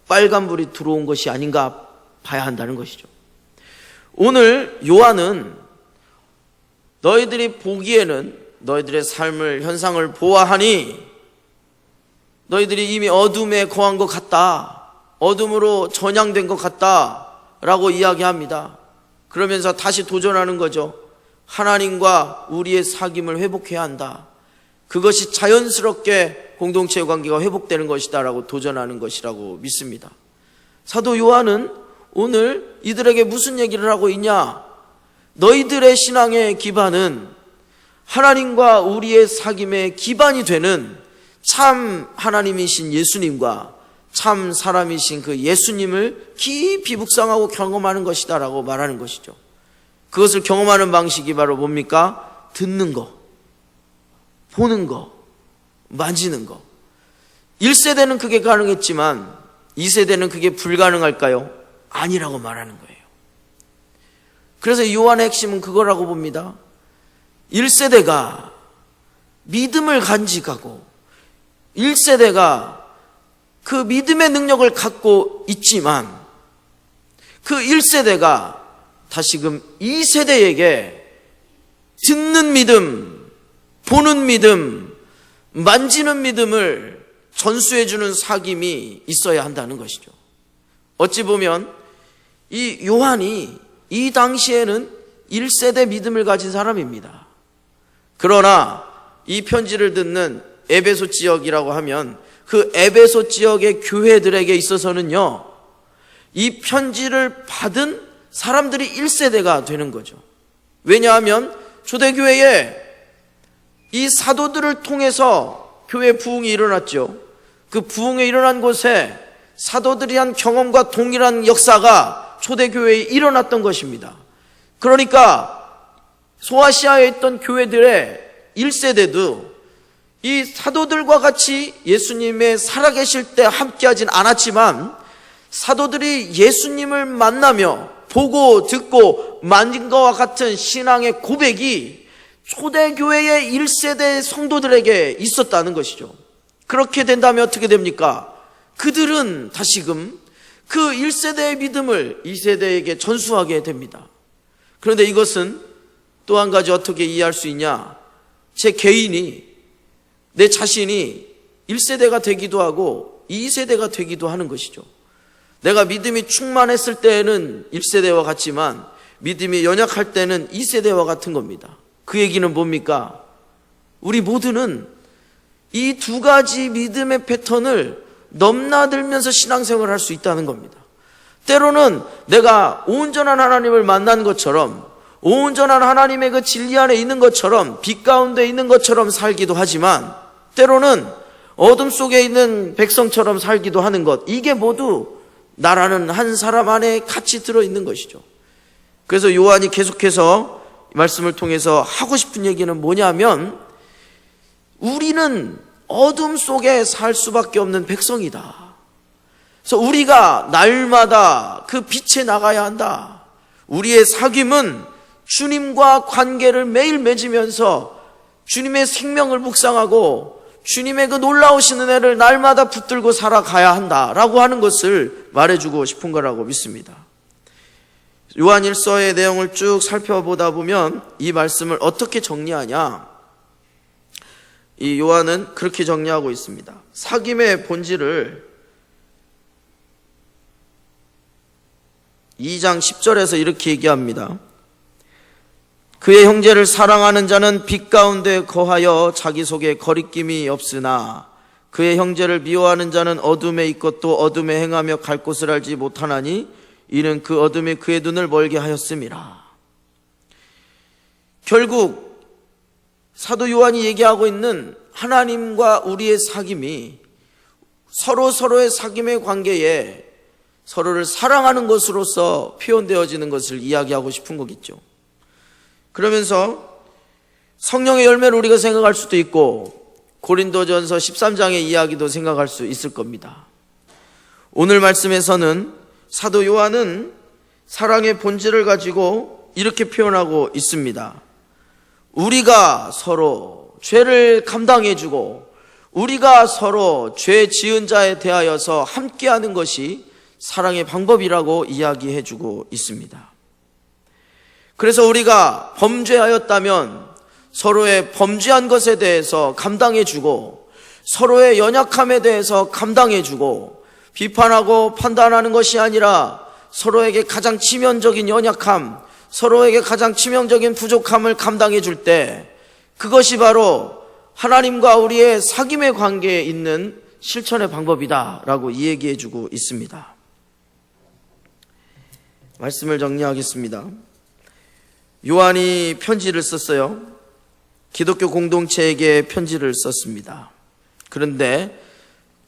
빨간불이 들어온 것이 아닌가 봐야 한다는 것이죠. 오늘 요한은 너희들이 보기에는 너희들의 삶을 현상을 보아하니 너희들이 이미 어둠에 거한 것 같다, 어둠으로 전향된 것 같다 라고 이야기합니다. 그러면서 다시 도전하는 거죠. 하나님과 우리의 사귐을 회복해야 한다. 그것이 자연스럽게 공동체의 관계가 회복되는 것이다 라고 도전하는 것이라고 믿습니다. 사도 요한은 오늘 이들에게 무슨 얘기를 하고 있냐? 너희들의 신앙의 기반은 하나님과 우리의 사귐의 기반이 되는 참 하나님이신 예수님과 참 사람이신 그 예수님을 깊이 묵상하고 경험하는 것이다 라고 말하는 것이죠. 그것을 경험하는 방식이 바로 뭡니까? 듣는 거, 보는 거, 만지는 거. 1세대는 그게 가능했지만 2세대는 그게 불가능할까요? 아니라고 말하는 거예요. 그래서 요한의 핵심은 그거라고 봅니다. 1세대가 믿음을 간직하고 1세대가 그 믿음의 능력을 갖고 있지만 그 1세대가 다시금 2세대에게 듣는 믿음, 보는 믿음, 만지는 믿음을 전수해주는 사귐이 있어야 한다는 것이죠. 어찌 보면 이 요한이 이 당시에는 1세대 믿음을 가진 사람입니다. 그러나 이 편지를 듣는 에베소 지역이라고 하면 그 에베소 지역의 교회들에게 있어서는요, 이 편지를 받은 사람들이 1세대가 되는 거죠. 왜냐하면 초대교회에 이 사도들을 통해서 교회 부흥이 일어났죠. 그 부흥이 일어난 곳에 사도들이 한 경험과 동일한 역사가 초대교회에 일어났던 것입니다. 그러니까 소아시아에 있던 교회들의 1세대도 이 사도들과 같이 예수님의 살아계실 때 함께하진 않았지만 사도들이 예수님을 만나며 보고 듣고 만진 것과 같은 신앙의 고백이 초대교회의 1세대 성도들에게 있었다는 것이죠. 그렇게 된다면 어떻게 됩니까? 그들은 다시금 그 1세대의 믿음을 2세대에게 전수하게 됩니다. 그런데 이것은 또 한 가지 어떻게 이해할 수 있냐? 제 개인이, 내 자신이 1세대가 되기도 하고 2세대가 되기도 하는 것이죠. 내가 믿음이 충만했을 때는 1세대와 같지만 믿음이 연약할 때는 2세대와 같은 겁니다. 그 얘기는 뭡니까? 우리 모두는 이 두 가지 믿음의 패턴을 넘나들면서 신앙생활을 할 수 있다는 겁니다. 때로는 내가 온전한 하나님을 만난 것처럼, 온전한 하나님의 그 진리 안에 있는 것처럼, 빛 가운데 있는 것처럼 살기도 하지만 때로는 어둠 속에 있는 백성처럼 살기도 하는 것, 이게 모두 나라는 한 사람 안에 같이 들어있는 것이죠. 그래서 요한이 계속해서 말씀을 통해서 하고 싶은 얘기는 뭐냐면, 우리는 어둠 속에 살 수밖에 없는 백성이다. 그래서 우리가 날마다 그 빛에 나가야 한다. 우리의 사귐은 주님과 관계를 매일 맺으면서 주님의 생명을 묵상하고 주님의 그 놀라우신 은혜를 날마다 붙들고 살아가야 한다라고 하는 것을 말해주고 싶은 거라고 믿습니다. 요한 1서의 내용을 쭉 살펴보다 보면 이 말씀을 어떻게 정리하냐? 이 요한은 그렇게 정리하고 있습니다. 사귐의 본질을 2장 10절에서 이렇게 얘기합니다. 그의 형제를 사랑하는 자는 빛 가운데 거하여 자기 속에 거리낌이 없으나 그의 형제를 미워하는 자는 어둠에 있고 또 어둠에 행하며 갈 곳을 알지 못하나니 이는 그 어둠이 그의 눈을 멀게 하였음이라. 결국 사도 요한이 얘기하고 있는 하나님과 우리의 사귐이 서로의 사귐의 관계에 서로를 사랑하는 것으로서 표현되어지는 것을 이야기하고 싶은 거겠죠. 그러면서 성령의 열매를 우리가 생각할 수도 있고 고린도전서 13장의 이야기도 생각할 수 있을 겁니다. 오늘 말씀에서는 사도 요한은 사랑의 본질을 가지고 이렇게 표현하고 있습니다. 우리가 서로 죄를 감당해주고 우리가 서로 죄 지은 자에 대하여서 함께하는 것이 사랑의 방법이라고 이야기해주고 있습니다. 그래서 우리가 범죄하였다면 서로의 범죄한 것에 대해서 감당해주고 서로의 연약함에 대해서 감당해주고 비판하고 판단하는 것이 아니라 서로에게 가장 치명적인 연약함, 서로에게 가장 치명적인 부족함을 감당해 줄 때 그것이 바로 하나님과 우리의 사귐의 관계에 있는 실천의 방법이다라고 이야기해 주고 있습니다. 말씀을 정리하겠습니다. 요한이 편지를 썼어요. 기독교 공동체에게 편지를 썼습니다. 그런데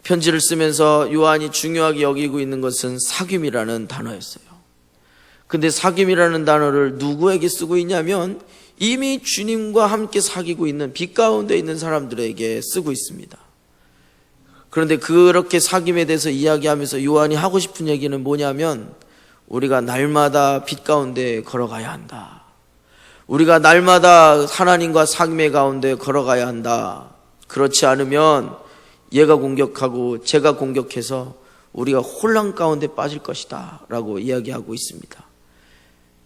편지를 쓰면서 요한이 중요하게 여기고 있는 것은 사귐이라는 단어였어요. 근데 사귐이라는 단어를 누구에게 쓰고 있냐면 이미 주님과 함께 사귀고 있는 빛 가운데 있는 사람들에게 쓰고 있습니다. 그런데 그렇게 사귐에 대해서 이야기하면서 요한이 하고 싶은 얘기는 뭐냐면 우리가 날마다 빛 가운데 걸어가야 한다. 우리가 날마다 하나님과 사귐의 가운데 걸어가야 한다. 그렇지 않으면 얘가 공격하고 제가 공격해서 우리가 혼란 가운데 빠질 것이다 라고 이야기하고 있습니다.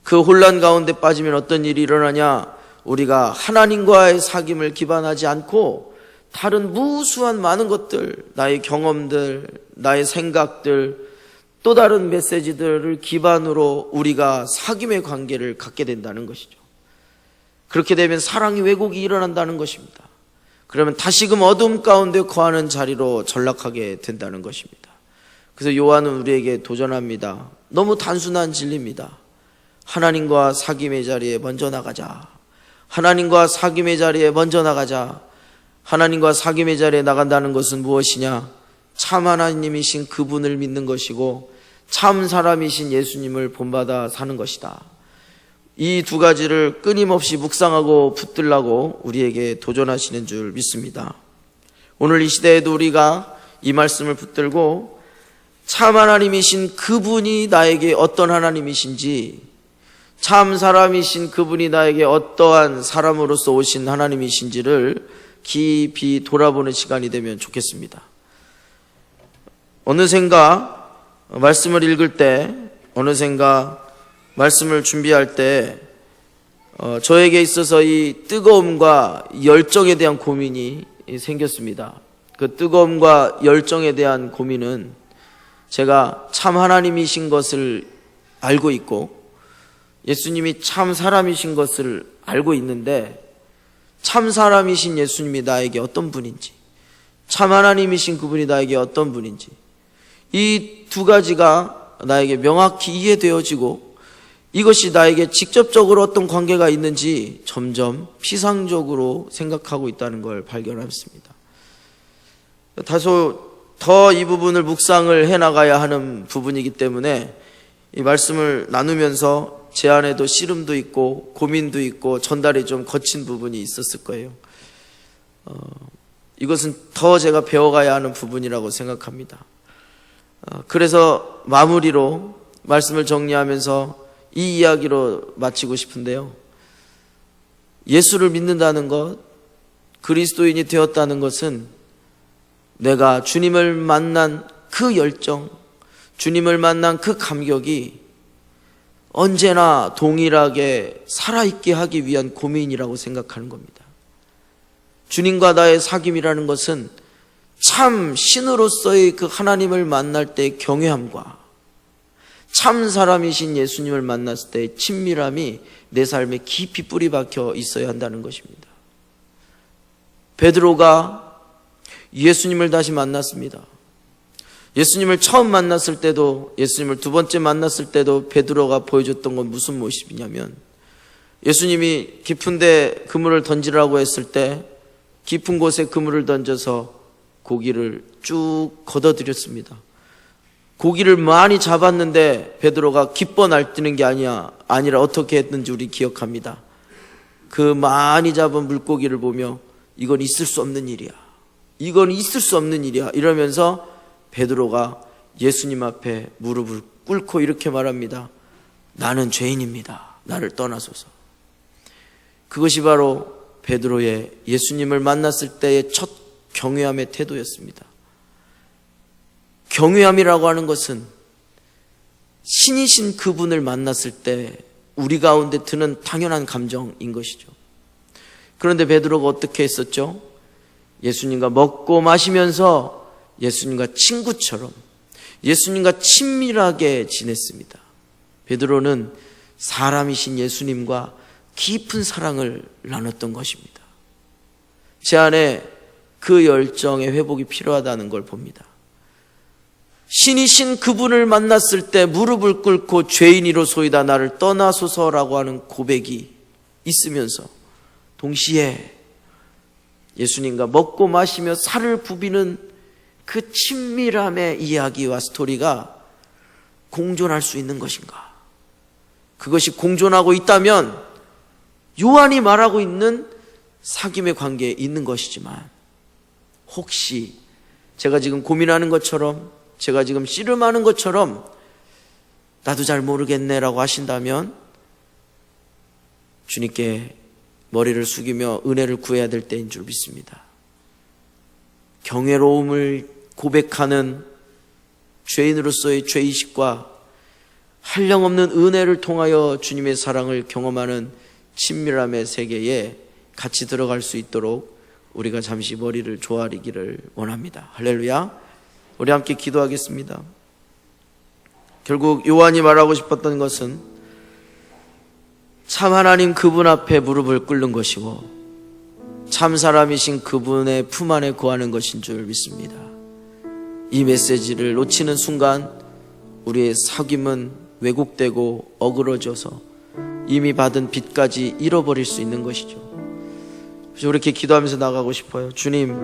그 혼란 가운데 빠지면 어떤 일이 일어나냐? 우리가 하나님과의 사귐을 기반하지 않고 다른 무수한 많은 것들, 나의 경험들, 나의 생각들, 또 다른 메시지들을 기반으로 우리가 사귐의 관계를 갖게 된다는 것이죠. 그렇게 되면 사랑의 왜곡이 일어난다는 것입니다. 그러면 다시금 어둠 가운데 거하는 자리로 전락하게 된다는 것입니다. 그래서 요한은 우리에게 도전합니다. 너무 단순한 진리입니다. 하나님과 사귐의 자리에 먼저 나가자. 하나님과 사귐의 자리에 먼저 나가자. 하나님과 사귐의 자리에 나간다는 것은 무엇이냐? 참 하나님이신 그분을 믿는 것이고 참 사람이신 예수님을 본받아 사는 것이다. 이 두 가지를 끊임없이 묵상하고 붙들라고 우리에게 도전하시는 줄 믿습니다. 오늘 이 시대에도 우리가 이 말씀을 붙들고 참 하나님이신 그분이 나에게 어떤 하나님이신지, 참 사람이신 그분이 나에게 어떠한 사람으로서 오신 하나님이신지를 깊이 돌아보는 시간이 되면 좋겠습니다. 어느샌가 말씀을 읽을 때, 어느샌가 말씀을 준비할 때 저에게 있어서 이 뜨거움과 열정에 대한 고민이 생겼습니다. 그 뜨거움과 열정에 대한 고민은 제가 참 하나님이신 것을 알고 있고 예수님이 참 사람이신 것을 알고 있는데 참 사람이신 예수님이 나에게 어떤 분인지, 참 하나님이신 그분이 나에게 어떤 분인지, 이 두 가지가 나에게 명확히 이해되어지고 이것이 나에게 직접적으로 어떤 관계가 있는지 점점 피상적으로 생각하고 있다는 걸 발견했습니다. 다소 더 이 부분을 묵상을 해나가야 하는 부분이기 때문에 이 말씀을 나누면서 제 안에도 씨름도 있고 고민도 있고 전달이 좀 거친 부분이 있었을 거예요. 이것은 더 제가 배워가야 하는 부분이라고 생각합니다. 그래서 마무리로 말씀을 정리하면서 이 이야기로 마치고 싶은데요. 예수를 믿는다는 것, 그리스도인이 되었다는 것은 내가 주님을 만난 그 열정, 주님을 만난 그 감격이 언제나 동일하게 살아있게 하기 위한 고민이라고 생각하는 겁니다. 주님과 나의 사귐이라는 것은 참 신으로서의 그 하나님을 만날 때의 경외함과 참 사람이신 예수님을 만났을 때의 친밀함이 내 삶에 깊이 뿌리 박혀 있어야 한다는 것입니다. 베드로가 예수님을 다시 만났습니다. 예수님을 처음 만났을 때도, 예수님을 두 번째 만났을 때도 베드로가 보여줬던 건 무슨 모습이냐면, 예수님이 깊은데 그물을 던지라고 했을 때 깊은 곳에 그물을 던져서 고기를 쭉 걷어들였습니다. 고기를 많이 잡았는데 베드로가 기뻐 날뛰는 게 아니라 어떻게 했는지 우리 기억합니다. 그 많이 잡은 물고기를 보며 이건 있을 수 없는 일이야. 이건 있을 수 없는 일이야. 이러면서 베드로가 예수님 앞에 무릎을 꿇고 이렇게 말합니다. 나는 죄인입니다. 나를 떠나소서. 그것이 바로 베드로의 예수님을 만났을 때의 첫 경외함의 태도였습니다. 경외함이라고 하는 것은 신이신 그분을 만났을 때 우리 가운데 드는 당연한 감정인 것이죠. 그런데 베드로가 어떻게 했었죠? 예수님과 먹고 마시면서 예수님과 친구처럼, 예수님과 친밀하게 지냈습니다. 베드로는 사람이신 예수님과 깊은 사랑을 나눴던 것입니다. 제 안에 그 열정의 회복이 필요하다는 걸 봅니다. 신이신 그분을 만났을 때 무릎을 꿇고 죄인이로소이다 나를 떠나소서라고 하는 고백이 있으면서 동시에 예수님과 먹고 마시며 살을 부비는 그 친밀함의 이야기와 스토리가 공존할 수 있는 것인가? 그것이 공존하고 있다면 요한이 말하고 있는 사귐의 관계에 있는 것이지만, 혹시 제가 지금 고민하는 것처럼, 제가 지금 씨름하는 것처럼 나도 잘 모르겠네라고 하신다면 주님께 머리를 숙이며 은혜를 구해야 될 때인 줄 믿습니다. 경외로움을 고백하는 죄인으로서의 죄의식과 한량없는 은혜를 통하여 주님의 사랑을 경험하는 친밀함의 세계에 같이 들어갈 수 있도록 우리가 잠시 머리를 조아리기를 원합니다. 할렐루야. 우리 함께 기도하겠습니다. 결국 요한이 말하고 싶었던 것은 참 하나님 그분 앞에 무릎을 꿇는 것이고 참 사람이신 그분의 품 안에 거하는 것인 줄 믿습니다. 이 메시지를 놓치는 순간 우리의 사귐은 왜곡되고 어그러져서 이미 받은 빚까지 잃어버릴 수 있는 것이죠. 그래서 이렇게 기도하면서 나가고 싶어요. 주님,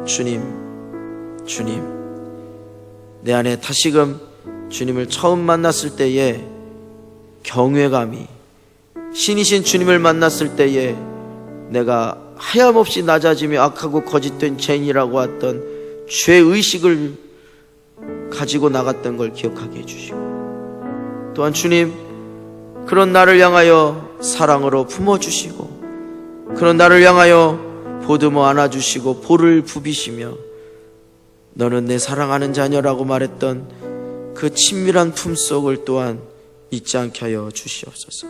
주님, 주님, 내 안에 다시금 주님을 처음 만났을 때의 경외감이, 신이신 주님을 만났을 때에 내가 하염없이 낮아지며 악하고 거짓된 죄인이라고 했던 죄의식을 가지고 나갔던 걸 기억하게 해주시고, 또한 주님, 그런 나를 향하여 사랑으로 품어주시고, 그런 나를 향하여 보듬어 안아주시고 볼을 부비시며 너는 내 사랑하는 자녀라고 말했던 그 친밀한 품속을 또한 잊지 않게 하여 주시옵소서.